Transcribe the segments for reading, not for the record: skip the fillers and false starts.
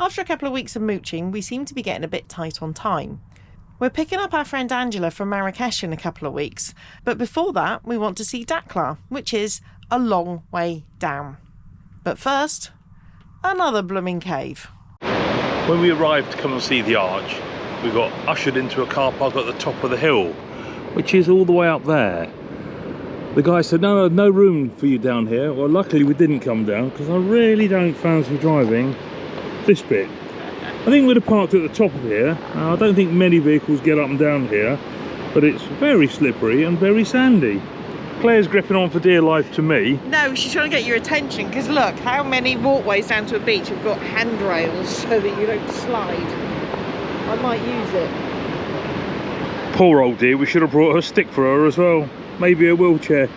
After a couple of weeks of mooching, we seem to be getting a bit tight on time. We're picking up our friend Angela from Marrakesh in a couple of weeks, but before that we want to see Dakhla, which is a long way down. But first, another blooming cave. When we arrived to come and see the arch, we got ushered into a car park at the top of the hill, which is all the way up there. The guy said, no room for you down here. Well, luckily we didn't come down, because I really don't fancy driving this bit. I think we'd have parked at the top of here. I don't think many vehicles get up and down here, but it's very slippery and very sandy. Claire's gripping on for dear life to me. No, she's trying to get your attention, because look how many walkways down to a beach have got handrails so that you don't slide. I might use it. Poor old dear, we should have brought a stick for her as well. Maybe a wheelchair.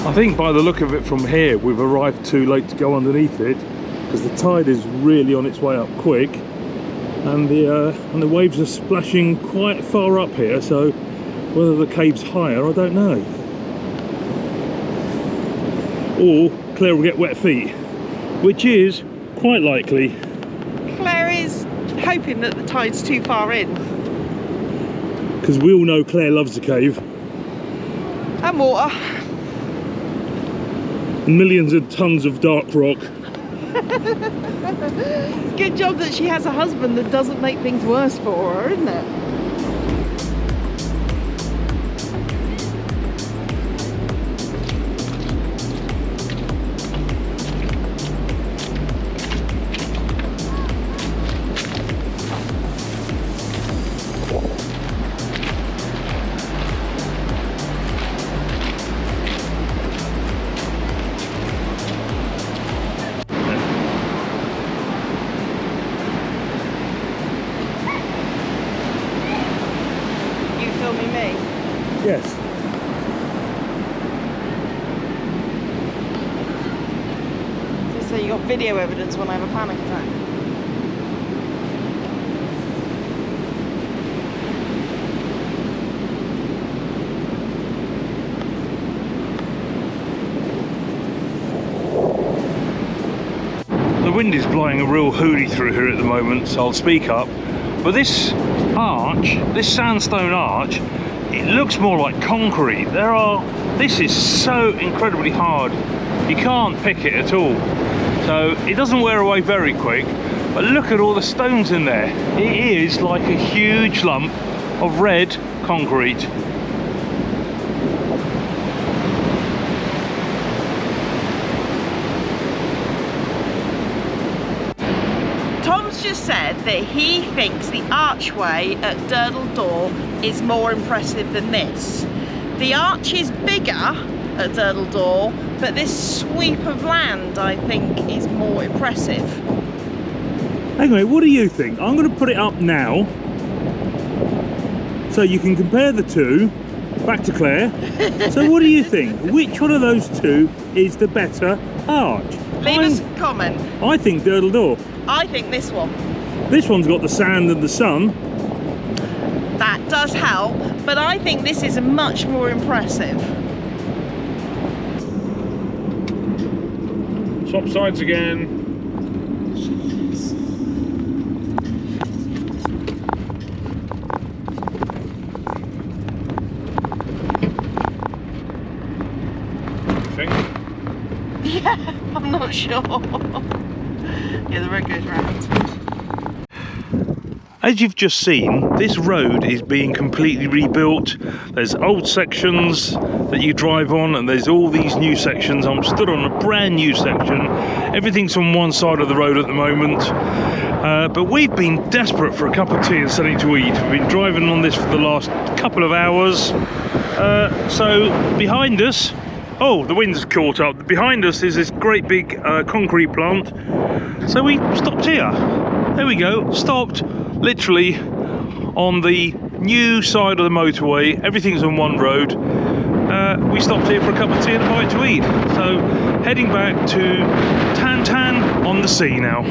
I think by the look of it from here, we've arrived too late to go underneath it, because the tide is really on its way up quick, and the waves are splashing quite far up here, so whether the cave's higher, I don't know. Or Claire will get wet feet, which is quite likely. Claire is hoping that the tide's too far in. Because we all know Claire loves the cave. And water. Millions of tons of dark rock. It's a good job that she has a husband that doesn't make things worse for her, isn't it? Yes. So you got video evidence when I have a panic attack. The wind is blowing a real hoolie through here at the moment, so I'll speak up. But this arch, this sandstone arch, it looks more like concrete. This is so incredibly hard. You can't pick it at all. So it doesn't wear away very quick, but look at all the stones in there. It is like a huge lump of red concrete. Tom's just said that he thinks the archway at Durdle is more impressive than this. The arch is bigger at Durdle, but this sweep of land I think is more impressive. Anyway, what do you think? I'm going to put it up now so you can compare the two. Back to Claire. So what do you think? Which one of those two is the better arch? Leave us a comment. I think Durdle. I think this one. This one's got the sand and the sun. That does help, but I think this is much more impressive. Swap sides again. Think? Yeah, I'm not sure. Yeah, the road goes round. As you've just seen, this road is being completely rebuilt. There's old sections that you drive on, and there's all these new sections. I'm stood on a brand new section. Everything's on one side of the road at the moment. But we've been desperate for a cup of tea and something to eat. We've been driving on this for the last couple of hours. So behind us, oh, the wind's caught up. Behind us is this great big concrete plant. So we stopped here. There we go, stopped. Literally on the new side of the motorway. Everything's on one road, we stopped here for a cup of tea and a bite to eat. So heading back to Tantan on the sea now.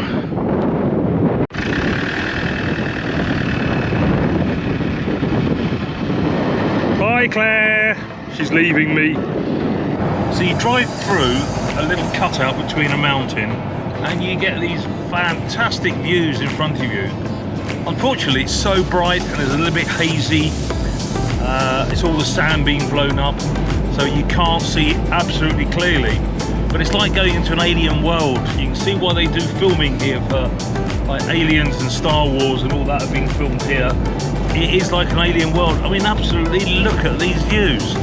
Bye Claire, she's leaving me. So you drive through a little cutout between a mountain and you get these fantastic views in front of you. Unfortunately it's so bright and it's a little bit hazy. It's all the sand being blown up, so you can't see absolutely clearly. But it's like going into an alien world. You can see why they do filming here for like Aliens and Star Wars and all that are being filmed here. It is like an alien world. I mean, absolutely look at these views.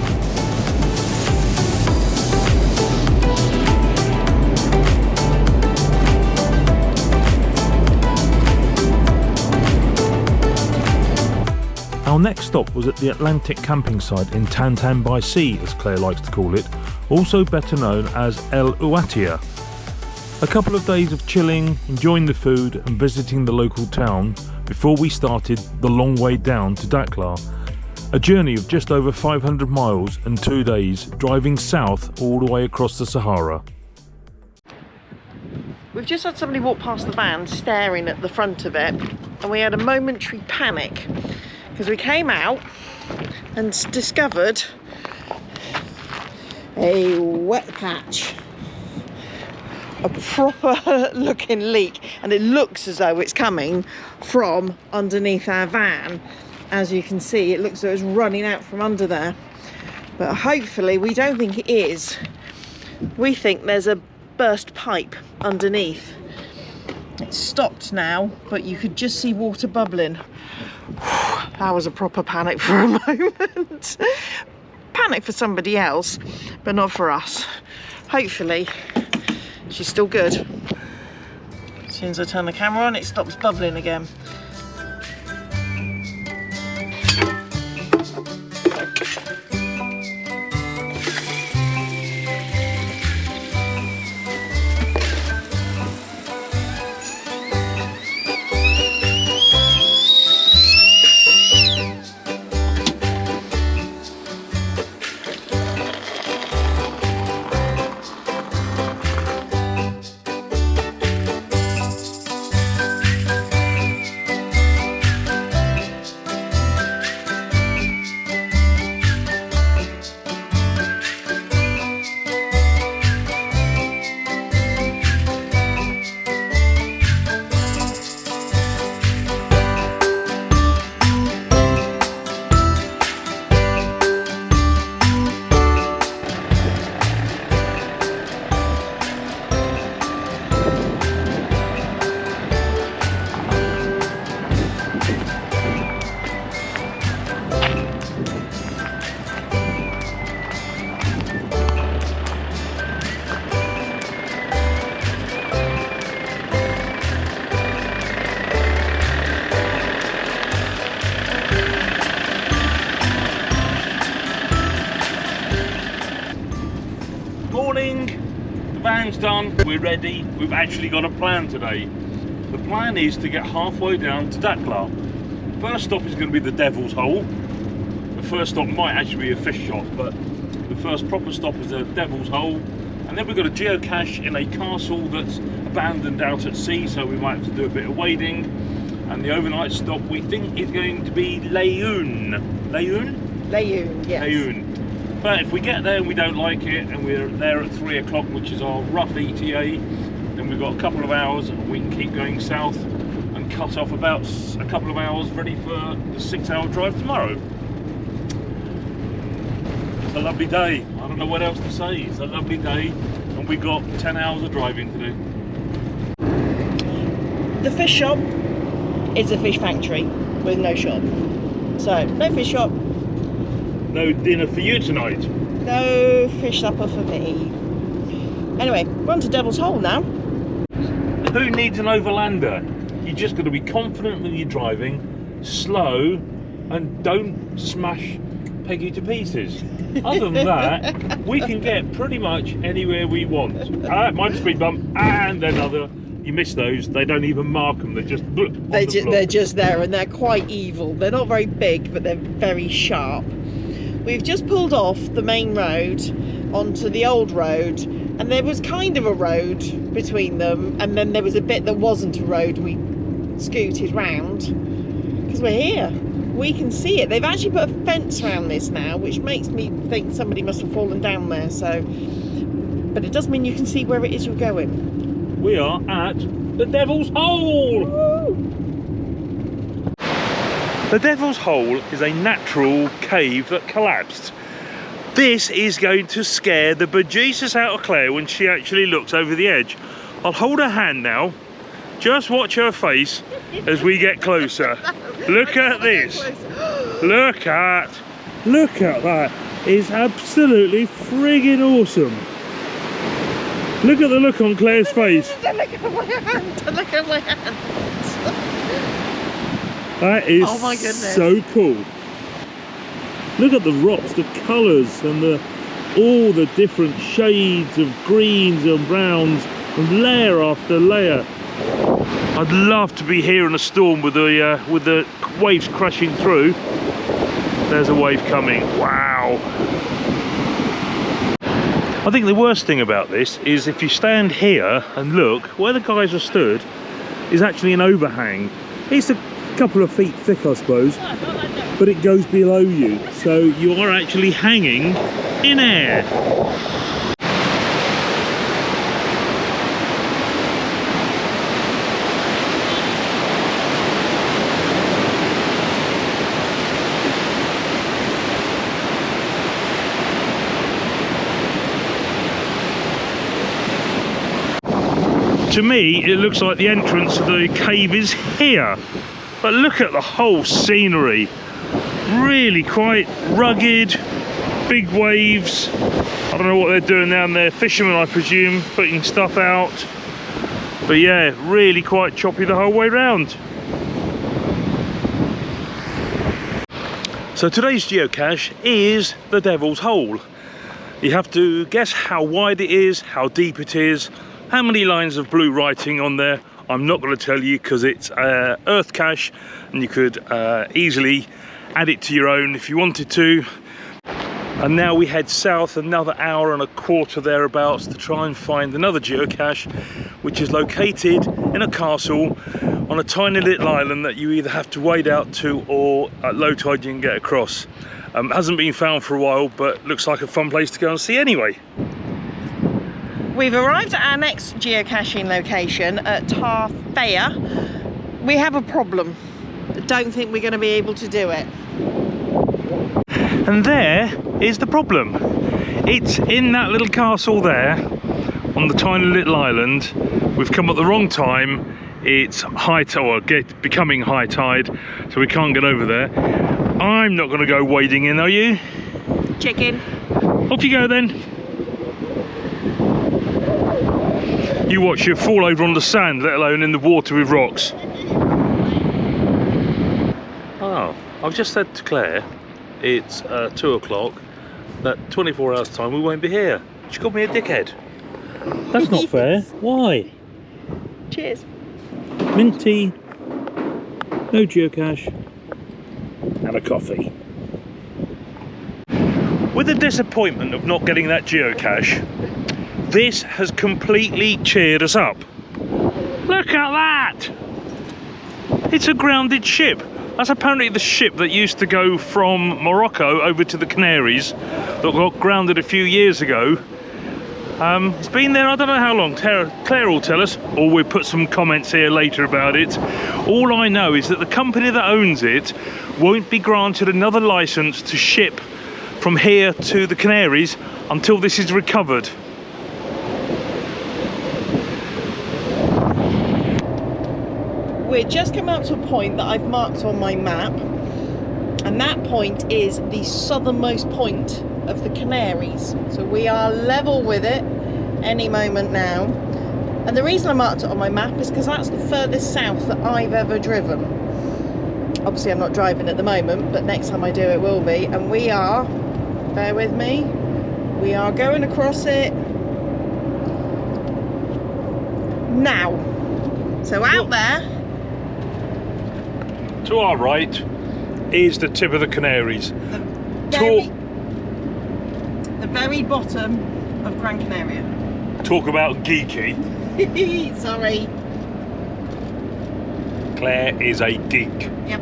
Our next stop was at the Atlantique camping site in Tantan by Sea, as Claire likes to call it, also better known as El Ouatia. A couple of days of chilling, enjoying the food and visiting the local town before we started the long way down to Dakhla. A journey of just over 500 miles and 2 days, driving south all the way across the Sahara. We've just had somebody walk past the van staring at the front of it, and we had a momentary panic because we came out and discovered a wet patch, a proper looking leak, and it looks as though it's coming from underneath our van. As you can see, it looks as though it's running out from under there, but hopefully we don't think it is. We think there's a burst pipe underneath. It's stopped now, but you could just see water bubbling. That was a proper panic for a moment. Panic for somebody else, but not for us. Hopefully she's still good. As soon as I turn the camera on, it stops bubbling again. Done, we're ready. We've actually got a plan today. The plan is to get halfway down to Dakhla. First stop is going to be the Devil's Hole. The first stop might actually be a fish shop, but the first proper stop is the Devil's Hole. And then we've got a geocache in a castle that's abandoned out at sea, so we might have to do a bit of wading. And the overnight stop we think is going to be Layun. Layun? Layun, yes. Layun. But if we get there and we don't like it and we're there at 3 o'clock, which is our rough ETA, then we've got a couple of hours and we can keep going south and cut off about a couple of hours ready for the 6-hour drive tomorrow. It's a lovely day. I don't know what else to say. It's a lovely day and we've got 10 hours of driving to do. The fish shop is a fish factory with no shop. So, no fish shop. No dinner for you tonight. No fish supper for me. Anyway, we're on to Devil's Hole now. Who needs an overlander? You just got to be confident when you're driving, slow, and don't smash Peggy to pieces. Other than that, we can get pretty much anywhere we want. Mind a speed bump, and another. You miss those. They don't even mark them. They're just they're just there, and they're quite evil. They're not very big, but they're very sharp. We've just pulled off the main road onto the old road, and there was kind of a road between them, and then there was a bit that wasn't a road. We scooted round because we're here. We can see it. They've actually put a fence around this now, which makes me think somebody must have fallen down there. So, but it does mean you can see where it is you're going. We are at the Devil's Hole. Woo! The Devil's Hole is a natural cave that collapsed. This is going to scare the bejesus out of Claire when she actually looks over the edge. I'll hold her hand now. Just watch her face as we get closer. Look at this. Look at that. It's absolutely friggin' awesome. Look at the look on Claire's face. Look at my hand. Look at my hand. That is Oh my goodness. so cool. Look at the rocks, the colours, and all the different shades of greens and browns, and layer after layer. I'd love to be here in a storm with the waves crashing through. There's a wave coming. Wow. I think the worst thing about this is if you stand here and look, where the guys are stood is actually an overhang. It's a couple of feet thick, I suppose, but it goes below you, so you are actually hanging in air. To me, it looks like the entrance of the cave is here. But look at the whole scenery. Really quite rugged, big waves. I don't know what they're doing down there. Fishermen, I presume, putting stuff out. But yeah, really quite choppy the whole way round. So today's geocache is the Devil's Hole. You have to guess how wide it is, how deep it is, how many lines of blue writing on there. I'm not going to tell you because it's earth cache, and you could easily add it to your own if you wanted to. And now we head south another hour and a quarter thereabouts to try and find another geocache, which is located in a castle on a tiny little island that you either have to wade out to or at low tide you can get across. Hasn't been found for a while, but looks like a fun place to go and see anyway. We've arrived at our next geocaching location at Tarfaya. We have a problem. I don't think we're going to be able to do it. And there is the problem. It's in that little castle there on the tiny little island. We've come at the wrong time. It's high tide, or becoming high tide, so we can't get over there. I'm not going to go wading in, are you? Chicken. Off you go then. You watch, you fall over on the sand, let alone in the water with rocks. Oh, I've just said to Claire, it's 2 o'clock, that 24 hours time we won't be here. She called me a dickhead. That's not fair. Why? Cheers. Mint tea, no geocache, and a coffee. With the disappointment of not getting that geocache, this has completely cheered us up. Look at that! It's a grounded ship. That's apparently the ship that used to go from Morocco over to the Canaries that got grounded a few years ago. It's been there I don't know how long. Claire will tell us, or we'll put some comments here later about it. All I know is that the company that owns it won't be granted another license to ship from here to the Canaries until this is recovered. We're just coming up to a point that I've marked on my map, and that point is the southernmost point of the Canaries. So we are level with it any moment now. And the reason I marked it on my map is because that's the furthest south that I've ever driven. Obviously I'm not driving at the moment, but next time I do it will be. And we are, bear with me, we are going across it now. So out there, to our right is the tip of the Canaries. very, the very bottom of Gran Canaria. Talk about geeky. Sorry. Claire is a geek. Yep.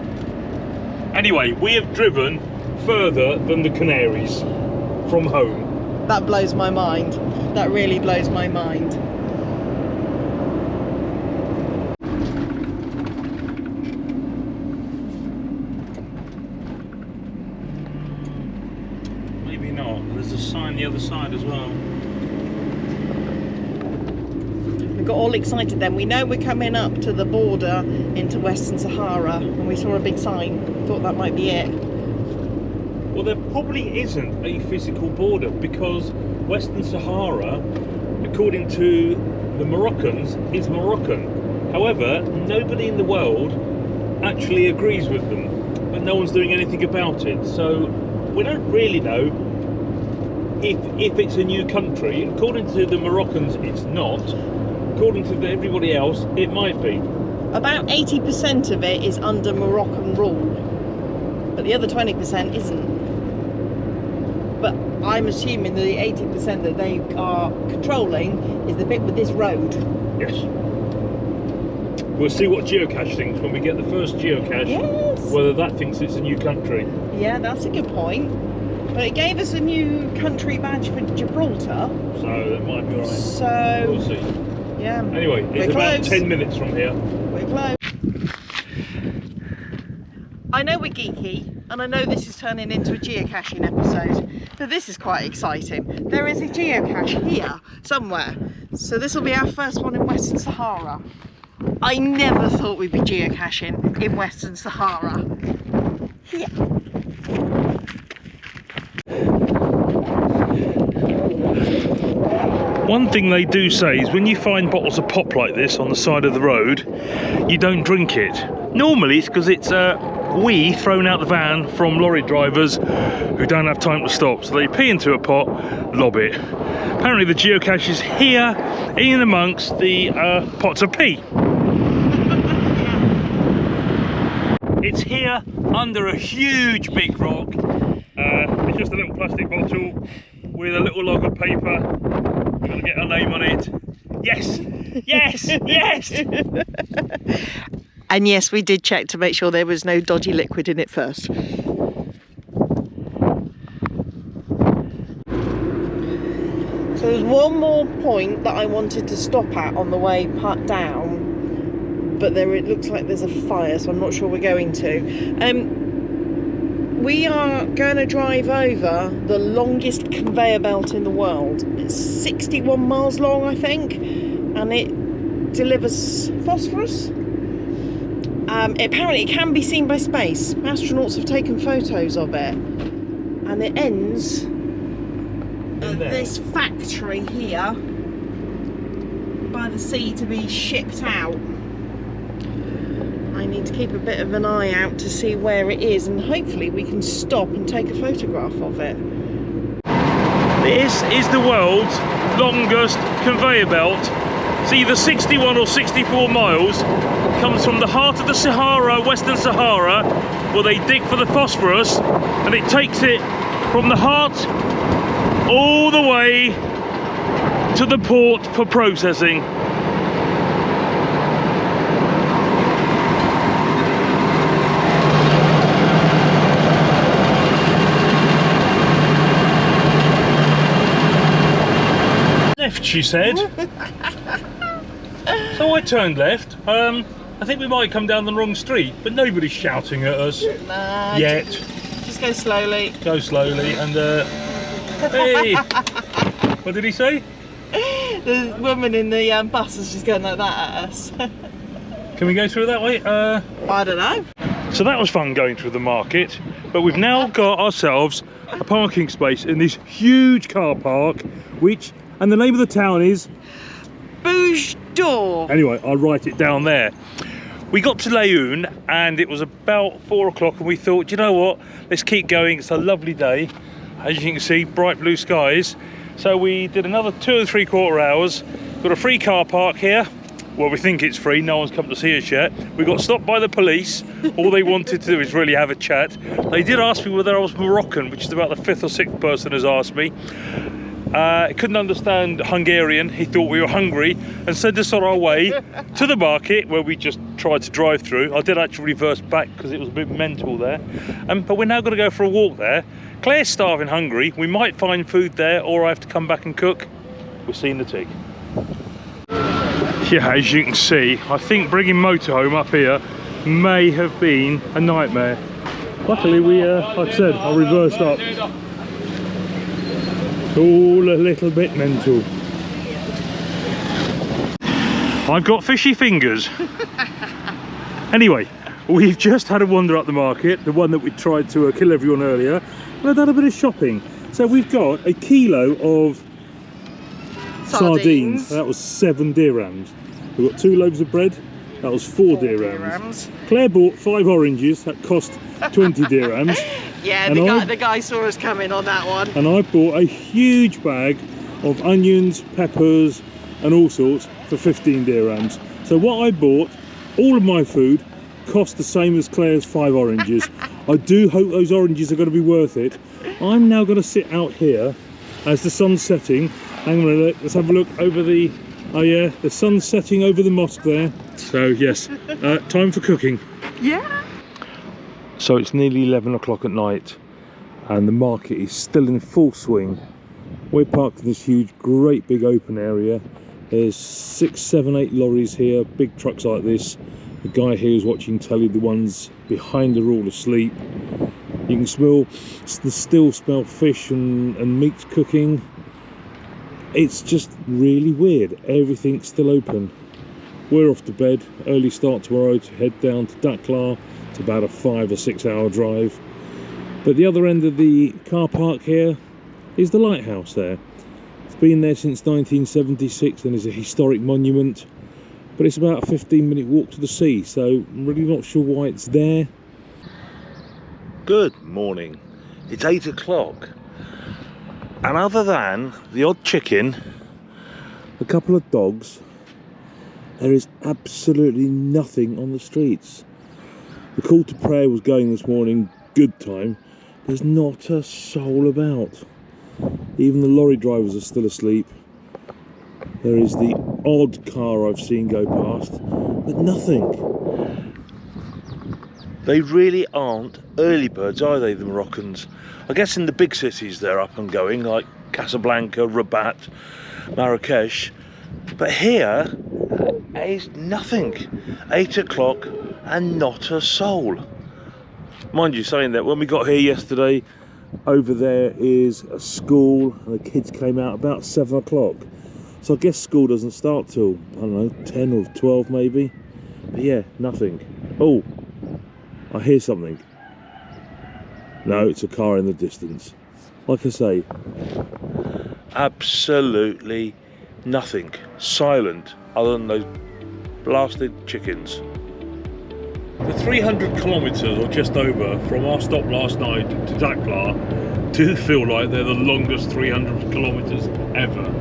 Anyway, we have driven further than the Canaries from home. That blows my mind. That really blows my mind. Maybe not. There's a sign the other side as well. We got all excited then. We know we're coming up to the border into Western Sahara, and we saw a big sign. Thought that might be it. Well, there probably isn't a physical border because Western Sahara, according to the Moroccans, is Moroccan. However, nobody in the world actually agrees with them, but no one's doing anything about it. So we don't really know if it's a new country. According to the Moroccans, it's not. According to everybody else, it might be. About 80% of it is under Moroccan rule, but the other 20% isn't. But I'm assuming that the 80% that they are controlling is the bit with this road. Yes. We'll see what Geocache thinks when we get the first Geocache. Yes. Whether that thinks it's a new country. Yeah, that's a good point. But it gave us a new country badge for Gibraltar. So that might be alright. So We'll see. yeah. Anyway, it's about 10 minutes from here. We're close. I know we're geeky, and I know this is turning into a geocaching episode, but this is quite exciting. There is a geocache here somewhere, so this will be our first one in Western Sahara. I never thought we'd be geocaching in Western Sahara. Here. One thing they do say is when you find bottles of pop like this on the side of the road, you don't drink it. Normally it's because it's wee thrown out the van from lorry drivers who don't have time to stop, so they pee into a pot, lob it. Apparently the geocache is here in amongst the pots of pee. It's here under a huge big rock. It's just a little plastic bottle with a little log of paper. We're going to get our name on it. Yes! Yes! Yes! And yes, we did check to make sure there was no dodgy liquid in it first. So there's one more point that I wanted to stop at on the way down, but it looks like there's a fire, so I'm not sure we're going to. We are going to drive over the longest conveyor belt in the world. It's 61 miles long, I think, and it delivers phosphorus. Apparently it can be seen by space. Astronauts have taken photos of it, and it ends at this factory here by the sea to be shipped out. I need to keep a bit of an eye out to see where it is, and hopefully we can stop and take a photograph of it. This is the world's longest conveyor belt. It's either 61 or 64 miles. Comes from the heart of the Sahara, Western Sahara, where they dig for the phosphorus, and it takes it from the heart all the way to the port for processing. Left, she said. So I turned left. I think we might come down the wrong street, but nobody's shouting at us yet. Just go slowly. Go slowly and hey! What did he say? The woman in the bus is just going like that at us. Can we go through that way? I don't know. So that was fun going through the market, but we've now got ourselves a parking space in this huge car park, and the name of the town is Boujdour. Anyway, I'll write it down there. We got to Leon and it was about 4 o'clock, and we thought, you know what, let's keep going. It's a lovely day, as you can see, bright blue skies. So we did another 2 3/4 hours. Got a free car park here, Well, we think it's free. No one's come to see us yet. We got stopped by the police. All they wanted to do is really have a chat. They did ask me whether I was Moroccan, which is about the 5th or 6th person who's asked me. Couldn't understand Hungarian. He thought we were hungry and sent us on our way to the market where we just tried to drive through. I did actually reverse back because it was a bit mental there. But we're now going to go for a walk there. Claire's starving hungry. We might find food there, or I have to come back and cook. We're seeing the tig. Yeah, as you can see, I think bringing motorhome up here may have been a nightmare. Luckily we, like I said, I reversed up. All a little bit mental. I've got fishy fingers. Anyway, we've just had a wander up the market, the one that we tried to kill everyone earlier, and I've done a bit of shopping. So we've got a kilo of sardines. That was 7 dirhams. We've got 2 loaves of bread. That was 4 dirhams. Claire bought 5 oranges. That cost 20 dirhams. Yeah, the guy saw us coming on that one. And I bought a huge bag of onions, peppers and all sorts for 15 dirhams. So what I bought, all of my food, cost the same as Claire's 5 oranges. I do hope those oranges are going to be worth it. I'm now going to sit out here as the sun's setting. Hang on a minute, let's have a look over the... Oh yeah, the sun's setting over the mosque there. So yes, time for cooking. Yeah. So it's nearly 11 o'clock at night and the market is still in full swing. We're parked in this huge, great big open area. There's 6, 7, 8 lorries here, big trucks like this. The guy here is watching telly, the ones behind are all asleep. You can still smell fish and meat cooking. It's just really weird. Everything's still open. We're off to bed. Early start tomorrow to head down to Dakhla. It's about a 5 or 6 hour drive. But the other end of the car park here is the lighthouse there. It's been there since 1976 and is a historic monument. But it's about a 15-minute walk to the sea, so I'm really not sure why it's there. Good morning. It's 8 o'clock. And other than the odd chicken, a couple of dogs, there is absolutely nothing on the streets. The call to prayer was going this morning, good time. There's not a soul about. Even the lorry drivers are still asleep. There is the odd car I've seen go past, but nothing. They really aren't early birds, are they, the Moroccans? I guess in the big cities they're up and going, like Casablanca, Rabat, Marrakesh. But here is nothing. 8 o'clock and not a soul. Mind you, saying that, when we got here yesterday, over there is a school and the kids came out about 7 o'clock. So I guess school doesn't start till, I don't know, 10 or 12 maybe. But yeah, nothing. Oh, I hear something. No, it's a car in the distance. Like I say, absolutely nothing. Silent, other than those blasted chickens. The 300 kilometres or just over from our stop last night to Dakhla do feel like they're the longest 300 kilometres ever.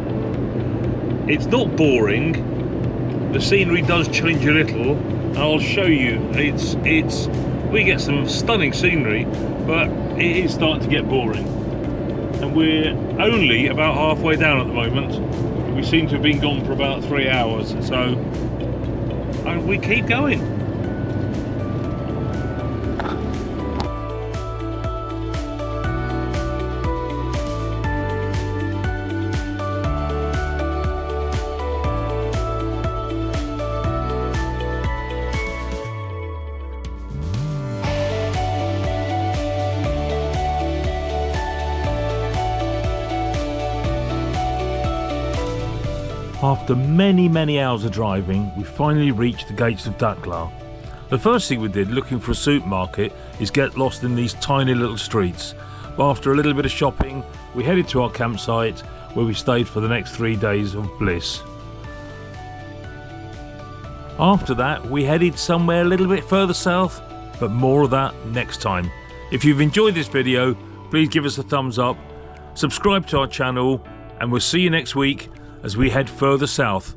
It's not boring. The scenery does change a little, and I'll show you. We get some stunning scenery, but it is starting to get boring. And we're only about halfway down at the moment. We seem to have been gone for about 3 hours, so we keep going. After many hours of driving, we finally reached the gates of Dakhla. The first thing we did, looking for a supermarket, is get lost in these tiny little streets. But after a little bit of shopping, we headed to our campsite, where we stayed for the next 3 days of bliss. After that, we headed somewhere a little bit further south, but more of that next time. If you've enjoyed this video, please give us a thumbs up, subscribe to our channel, and we'll see you next week as we head further south.